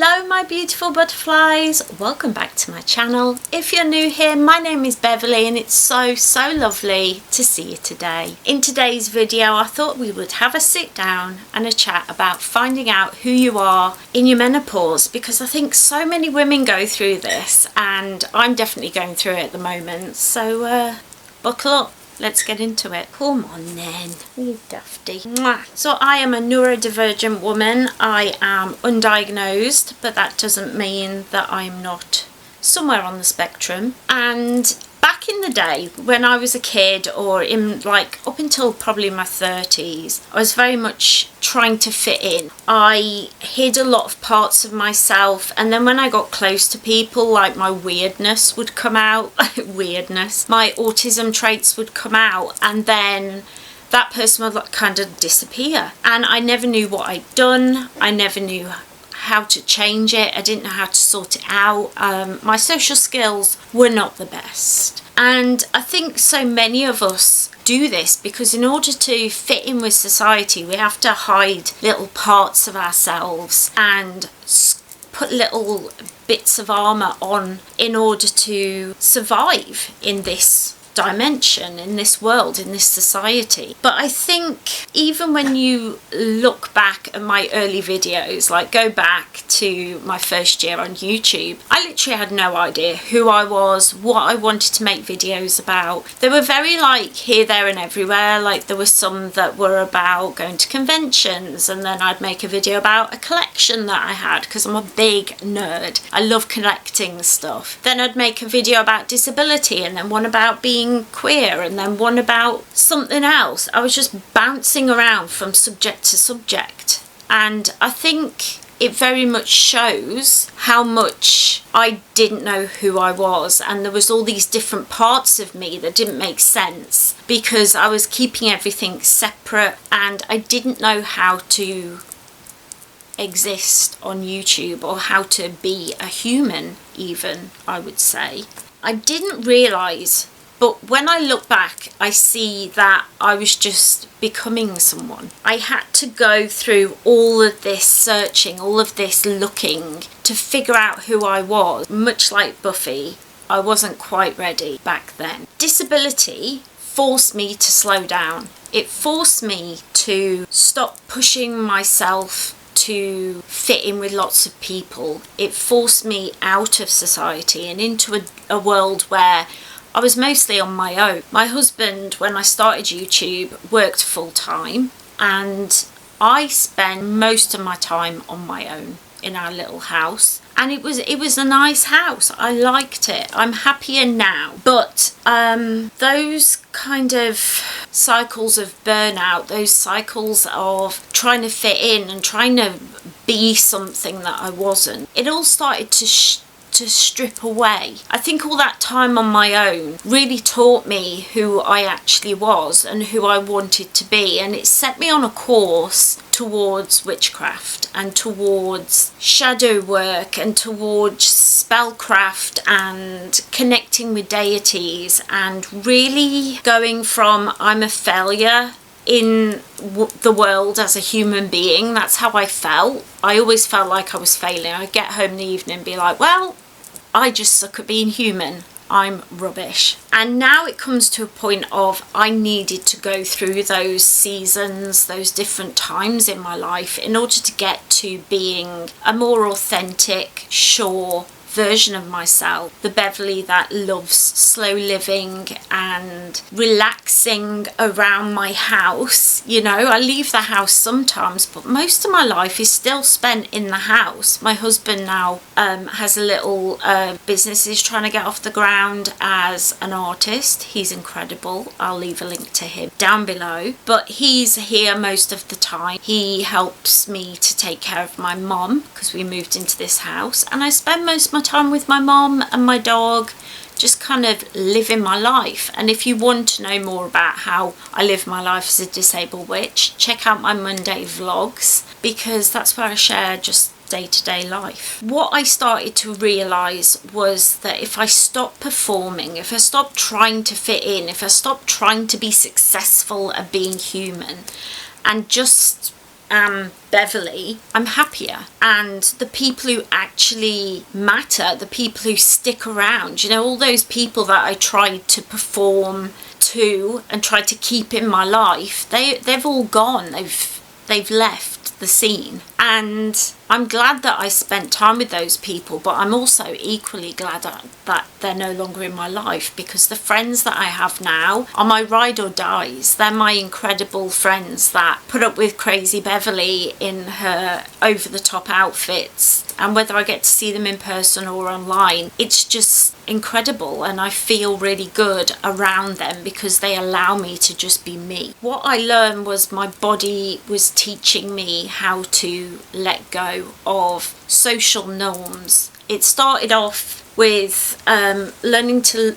Hello my beautiful butterflies, welcome back to my channel. If you're new here, my name is Beverly and it's so lovely to see you today. In today's video I thought we would have a sit down and a chat about finding out who you are in your menopause, because I think so many women go through this and I'm definitely going through it at the moment, so buckle up. Let's get into it. Come on then, you dafty. Mwah. So I am a neurodivergent woman. I am undiagnosed, but that doesn't mean that I'm not somewhere on the spectrum. And back in the day when I was a kid, or in like up until probably my 30s, I was very much trying to fit in. I hid a lot of parts of myself, and then when I got close to people, like my weirdness would come out. My autism traits would come out, and then that person would like kind of disappear, and I never knew what I'd done. I never knew how to change it. I didn't know how to sort it out. My social skills were not the best, and I think so many of us do this because in order to fit in with society we have to hide little parts of ourselves and put little bits of armour on in order to survive in this dimension, in this world, in this society. But I think even when you look back at my early videos, like go back to my first year on YouTube, I literally had no idea who I was, what I wanted to make videos about. They were very like here, there and everywhere. Like there were some that were about going to conventions, and then I'd make a video about a collection that I had because I'm a big nerd. I love collecting stuff. Then I'd make a video about disability, and then one about being queer, and then one about something else. I was just bouncing around from subject to subject, and I think it very much shows how much I didn't know who I was, and there was all these different parts of me that didn't make sense because I was keeping everything separate, and I didn't know how to exist on YouTube or how to be a human even, I would say. I didn't realise, but when I look back, I see that I was just becoming someone. I had to go through all of this searching, all of this looking to figure out who I was. Much like Buffy, I wasn't quite ready back then. Disability forced me to slow down. It forced me to stop pushing myself to fit in with lots of people. It forced me out of society and into a world where I was mostly on my own. My husband, when I started YouTube, worked full time, and I spent most of my time on my own in our little house, and it was a nice house. I liked it. I'm happier now, but those kind of cycles of burnout, those cycles of trying to fit in and trying to be something that I wasn't, it all started to strip away. I think all that time on my own really taught me who I actually was and who I wanted to be, and it set me on a course towards witchcraft and towards shadow work and towards spellcraft and connecting with deities, and really going from I'm a failure in the world as a human being. That's how I felt. I always felt like I was failing. I'd get home in the evening and be like, well, I just suck at being human. I'm rubbish. And now it comes to a point of I needed to go through those seasons, those different times in my life in order to get to being a more authentic, sure version of myself, the Beverly that loves slow living and relaxing around my house. You know, I leave the house sometimes, but most of my life is still spent in the house. My husband now has a little business he's trying to get off the ground as an artist. He's incredible. I'll leave a link to him down below, but he's here most of the time. He helps me to take care of my mom because we moved into this house, and I spend most of my time with my mom and my dog, just kind of living my life. And if you want to know more about how I live my life as a disabled witch, check out my Monday vlogs, because that's where I share just day-to-day life. What I started to realise was that if I stopped performing, if I stopped trying to fit in, if I stopped trying to be successful at being human and just am Beverly, I'm happier. And the people who actually matter, the people who stick around, you know, all those people that I tried to perform to and tried to keep in my life, they've all gone. They've left the scene, and I'm glad that I spent time with those people, but I'm also equally glad that they're no longer in my life, because the friends that I have now are my ride or dies. They're my incredible friends that put up with crazy Beverly in her over-the-top outfits, and whether I get to see them in person or online, it's just incredible, and I feel really good around them because they allow me to just be me. What I learned was my body was teaching me how to let go of social norms. It started off with learning to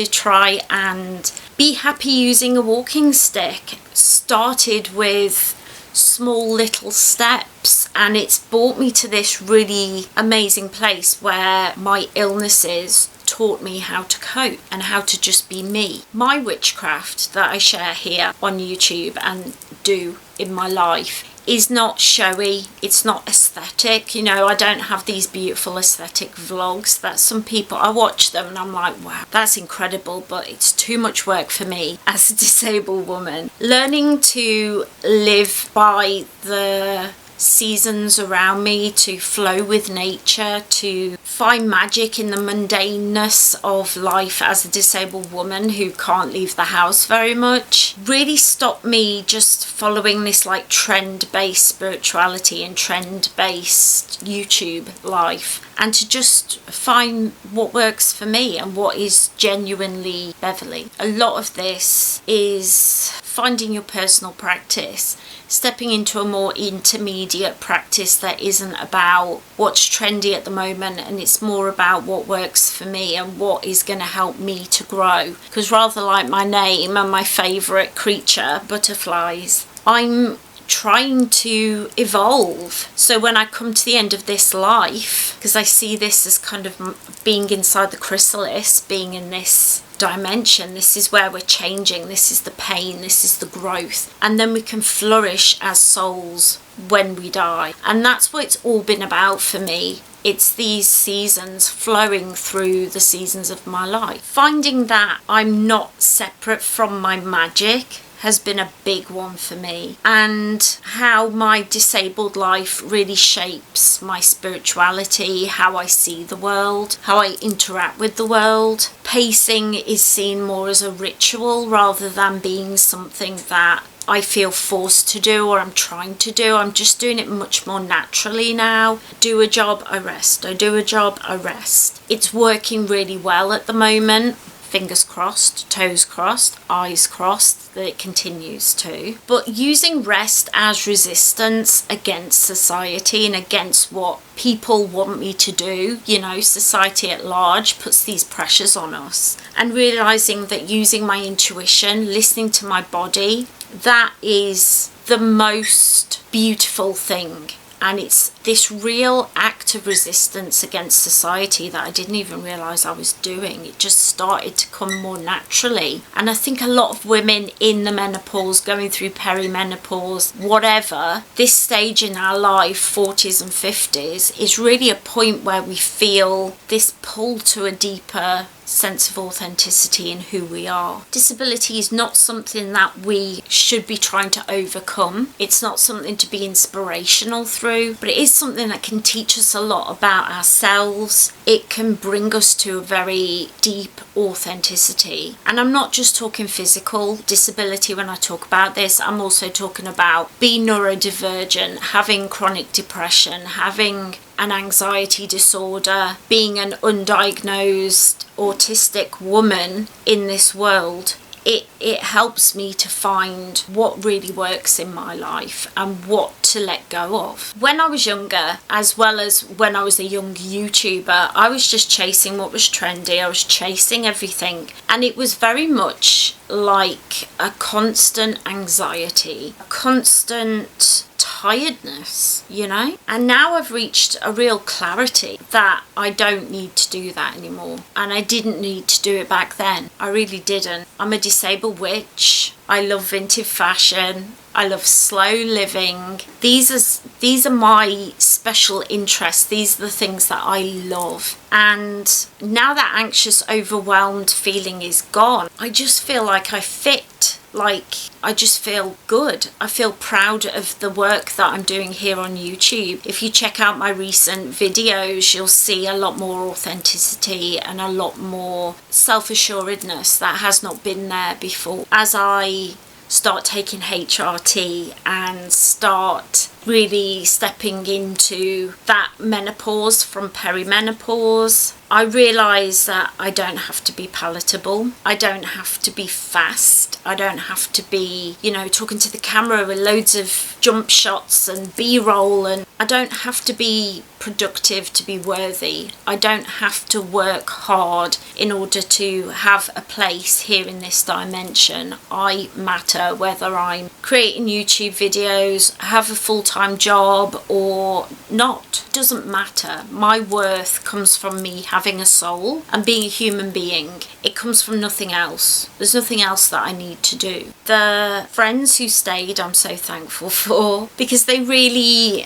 try and be happy using a walking stick. Started with small little steps, and it's brought me to this really amazing place where my illnesses taught me how to cope and how to just be me. My witchcraft that I share here on YouTube and do in my life is not showy, it's not aesthetic. You know, I don't have these beautiful aesthetic vlogs that some people, I watch them and I'm like, wow, that's incredible, but it's too much work for me as a disabled woman. Learning to live by the seasons around me, to flow with nature, to find magic in the mundaneness of life as a disabled woman who can't leave the house very much, really stopped me just following this like trend-based spirituality and trend-based YouTube life, and to just find what works for me and what is genuinely Beverly. A lot of this is finding your personal practice, stepping into a more intermediate practice that isn't about what's trendy at the moment, and it's more about what works for me and what is going to help me to grow. Because rather like my name and my favourite creature, butterflies, I'm trying to evolve. So when I come to the end of this life, because I see this as kind of being inside the chrysalis, being in this dimension, this is where we're changing, this is the pain, this is the growth, and then we can flourish as souls when we die. And that's what it's all been about for me. It's these seasons flowing through the seasons of my life. Finding that I'm not separate from my magic has been a big one for me, and how my disabled life really shapes my spirituality, how I see the world, how I interact with the world. Pacing is seen more as a ritual rather than being something that I feel forced to do or I'm trying to do. I'm just doing it much more naturally now. Do a job, I rest. I do a job, I rest. It's working really well at the moment. Fingers crossed, toes crossed, eyes crossed that it continues to. But using rest as resistance against society and against what people want me to do, you know, society at large puts these pressures on us. And realising that using my intuition, listening to my body, that is the most beautiful thing. And it's this real act of resistance against society that I didn't even realise I was doing. It just started to come more naturally. And I think a lot of women in the menopause, going through perimenopause, whatever, this stage in our life, 40s and 50s, is really a point where we feel this pull to a deeper sense of authenticity in who we are. Disability is not something that we should be trying to overcome. It's not something to be inspirational through, but it is something that can teach us a lot about ourselves. It can bring us to a very deep authenticity. And I'm not just talking physical disability when I talk about this. I'm also talking about being neurodivergent, having chronic depression, having an anxiety disorder, being an undiagnosed autistic woman in this world. It helps me to find what really works in my life and what to let go of. When I was younger, as well as when I was a young YouTuber, I was just chasing what was trendy. I was chasing everything, and it was very much like a constant anxiety, a constant tiredness, you know. And now I've reached a real clarity that I don't need to do that anymore, and I didn't need to do it back then. I really didn't. I'm a disabled witch. I love vintage fashion. I love slow living. These are my special interests. These are the things that I love. And now that anxious, overwhelmed feeling is gone, I just feel like I fit. Like, I just feel good. I feel proud of the work that I'm doing here on YouTube. If you check out my recent videos, you'll see a lot more authenticity and a lot more self-assuredness that has not been there before. As I start taking HRT and start really stepping into that menopause from perimenopause, I realise that I don't have to be palatable. I don't have to be fast. I don't have to be, talking to the camera with loads of jump shots and B-roll, and I don't have to be productive to be worthy. I don't have to work hard in order to have a place here in this dimension. I matter whether I'm creating YouTube videos, have a full-time job or not. It doesn't matter. My worth comes from me having a soul and being a human being. It comes from nothing else. There's nothing else that I need to do. The friends who stayed, I'm so thankful for, because they really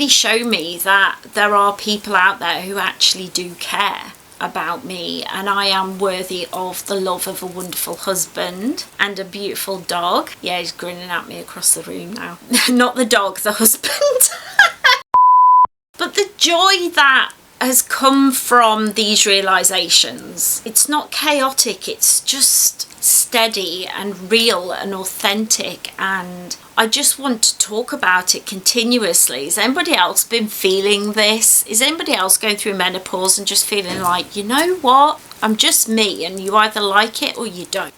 show me that there are people out there who actually do care about me, and I am worthy of the love of a wonderful husband and a beautiful dog. Yeah, he's grinning at me across the room now. Not the dog, the husband. But the joy that has come from these realizations, it's not chaotic, it's just steady and real and authentic, and I just want to talk about it continuously. Has anybody else been feeling this? Is anybody else going through menopause and just feeling like, you know what, I'm just me, and you either like it or you don't?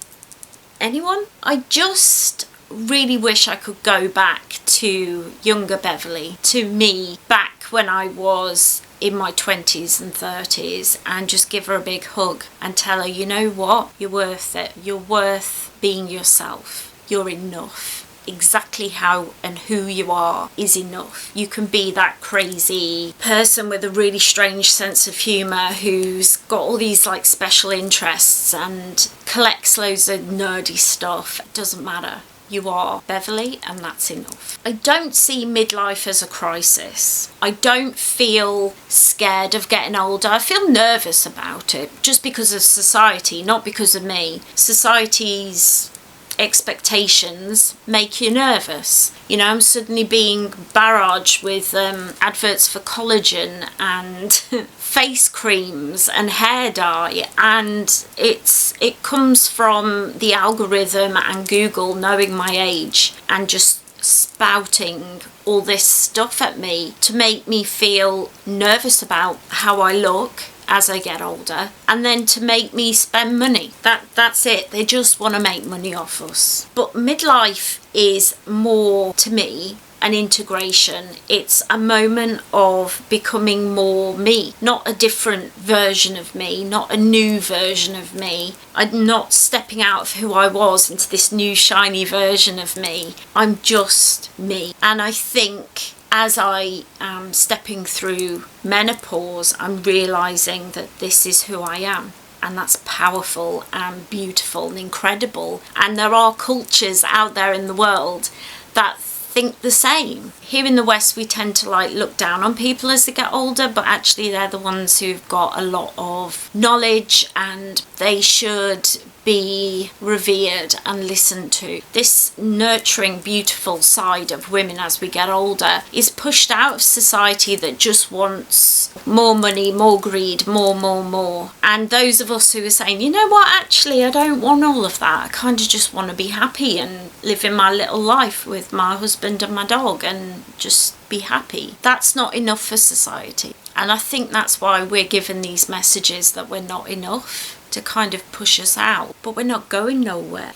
Anyone? I just really wish I could go back to younger Beverly, to me back when I was in my 20s and 30s, and just give her a big hug and tell her, you know what, you're worth it. You're worth being yourself. You're enough. Exactly how and who you are is enough. You can be that crazy person with a really strange sense of humour who's got all these like special interests and collects loads of nerdy stuff. It doesn't matter. You are Beverly, and that's enough. I don't see midlife as a crisis. I don't feel scared of getting older. I feel nervous about it just because of society, not because of me. Society's expectations make you nervous. I'm suddenly being barraged with adverts for collagen and face creams and hair dye, and it comes from the algorithm and Google knowing my age and just spouting all this stuff at me to make me feel nervous about how I look as I get older, and then to make me spend money. That's it. They just want to make money off us. But midlife is more, to me, an integration. It's a moment of becoming more me, not a different version of me, not a new version of me. I'm not stepping out of who I was into this new shiny version of me. I'm just me. And I think as I am stepping through menopause, I'm realising that this is who I am. And that's powerful and beautiful and incredible. And there are cultures out there in the world that think the same. Here in the West, we tend to look down on people as they get older, but actually they're the ones who've got a lot of knowledge and they should be revered and listened to. This nurturing, beautiful side of women as we get older is pushed out of society that just wants more money, more greed, more. And those of us who are saying, you know what, actually I don't want all of that. I kind of just want to be happy and live in my little life with my husband and my dog and just be happy. That's not enough for society. And I think that's why we're given these messages that we're not enough, to kind of push us out, but we're not going nowhere.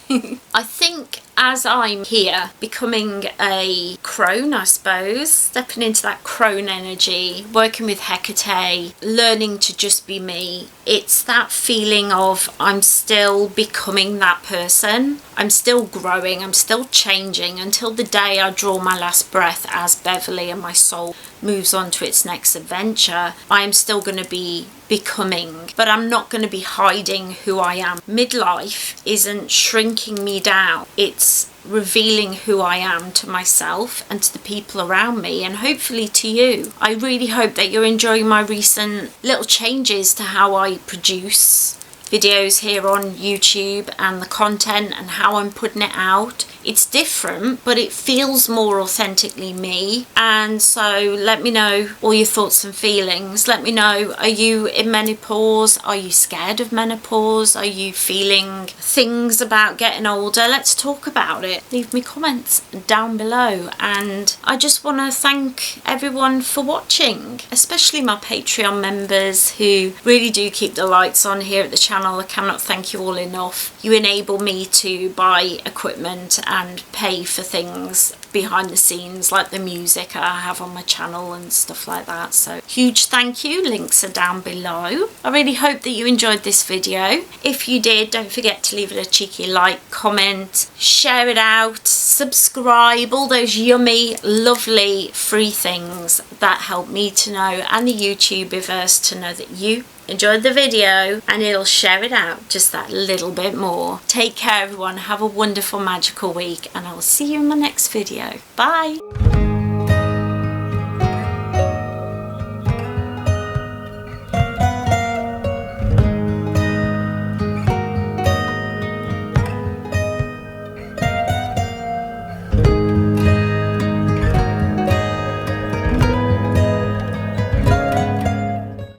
I think as I'm here becoming a crone, I suppose, stepping into that crone energy, working with Hecate, learning to just be me, it's that feeling of I'm still becoming that person. I'm still growing, I'm still changing until the day I draw my last breath as Beverly and my soul moves on to its next adventure. I am still going to be becoming, but I'm not going to be hiding who I am. Midlife isn't shrinking me down, it's revealing who I am to myself and to the people around me, and hopefully to you. I really hope that you're enjoying my recent little changes to how I produce videos here on YouTube and the content and how I'm putting it out. It's different, but it feels more authentically me. And so let me know all your thoughts and feelings. Let me know, are you in menopause? Are you scared of menopause? Are you feeling things about getting older? Let's talk about it. Leave me comments down below. And I just want to thank everyone for watching, especially my Patreon members who really do keep the lights on here at the channel. I cannot thank you all enough. You enable me to buy equipment and pay for things behind the scenes, like the music I have on my channel and stuff like that. So huge thank you. Links are down below. I really hope that you enjoyed this video. If you did, don't forget to leave it a cheeky like, comment, share it out, subscribe, all those yummy, lovely free things that help me to know and the YouTubers to know that you enjoyed the video, and it'll share it out just that little bit more. Take care everyone, have a wonderful magical week, and I will see you in my next video. Bye.